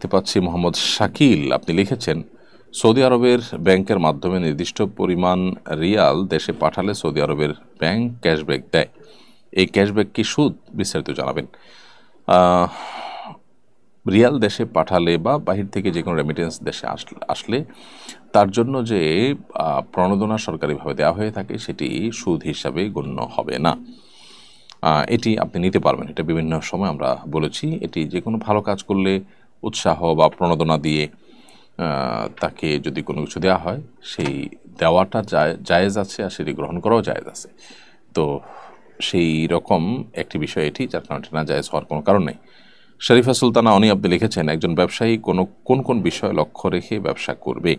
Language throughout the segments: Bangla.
দেখতে পাচ্ছি মোহাম্মদ শাকিল আপনি লিখেছেন, সৌদি আরবের ব্যাংকের মাধ্যমে নির্দিষ্ট পরিমাণ রিয়াল দেশে পাঠালে সৌদি আরবের ব্যাংক ক্যাশব্যাক দেয়। এই ক্যাশব্যাক কি সুদ? বিস্তারিত জানাবেন। রিয়াল দেশে পাঠালে বা বাহির থেকে যে কোনো রেমিটেন্স দেশে আসলে তার জন্য যে প্রণোদনা সরকারিভাবে দেওয়া হয়ে থাকে সেটি সুদ হিসাবে গণ্য হবে না। এটি আপনি নিতে পারবেন। এটা বিভিন্ন সময় আমরা বলেছি, এটি যে কোনো ভালো কাজ করলে উৎসাহ বা প্রণোদনা দিয়ে তাকে যদি কোনো কিছু দেওয়া হয় সেই দেওয়াটা জায়েজ আছে, আর সেটি গ্রহণ করাও জায়েজ আছে। তো সেই রকম একটি বিষয় এটি, যার কারণে না জায়েজ হওয়ার কোনো কারণ নেই। শরীফা সুলতানা অনি আপনি লিখেছেন, একজন ব্যবসায়ী কোন কোন বিষয় লক্ষ্য রেখে ব্যবসা করবে?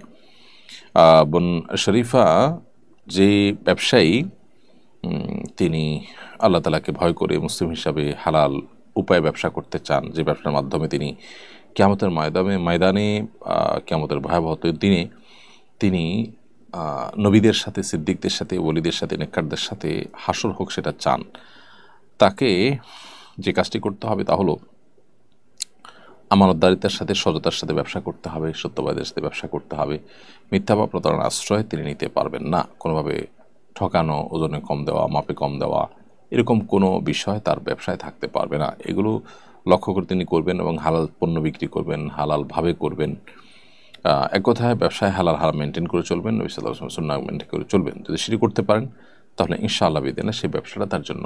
বোন শরীফা, যে ব্যবসায়ী তিনি আল্লাহ তাআলাকে ভয় করে মুসলিম হিসাবে হালাল উপায়ে ব্যবসা করতে চান, যে ব্যবসার মাধ্যমে তিনি কিয়ামতের ময়দানে কিয়ামতের ভয়াবহ দিনে তিনি নবীদের সাথে, সিদ্দিকদের সাথে, ওলিদের সাথে, নেককারদের সাথে হাসর হোক সেটা চান, তাকে যে কাজটি করতে হবে তা হলো আমানতদারিতার সাথে, সততার সাথে ব্যবসা করতে হবে, সত্যবাদের সাথে ব্যবসা করতে হবে। মিথ্যা বা প্রতারণার আশ্রয় তিনি নিতে পারবেন না। কোনোভাবে ঠকানো, ওজনে কম দেওয়া, মাপে কম দেওয়া, এরকম কোনো বিষয় তার ব্যবসায় থাকতে পারবে না। এগুলো লক্ষ্য করে তিনি করবেন এবং হালাল পণ্য বিক্রি করবেন, হালালভাবে করবেন। এক কথায় ব্যবসায় হালাল হারাম মেনটেন করে চলবেন, নবী সাল্লাল্লাহু আলাইহি ওয়াসাল্লাম সুন্নাহ মেনটেন করে চলবেন। যদি সেটি করতে পারেন তাহলে ইনশাআল্লাহ বিদিনে সেই ব্যবসাটা তার জন্য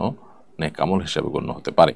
নেক আমল হিসেবে গণ্য হতে পারে।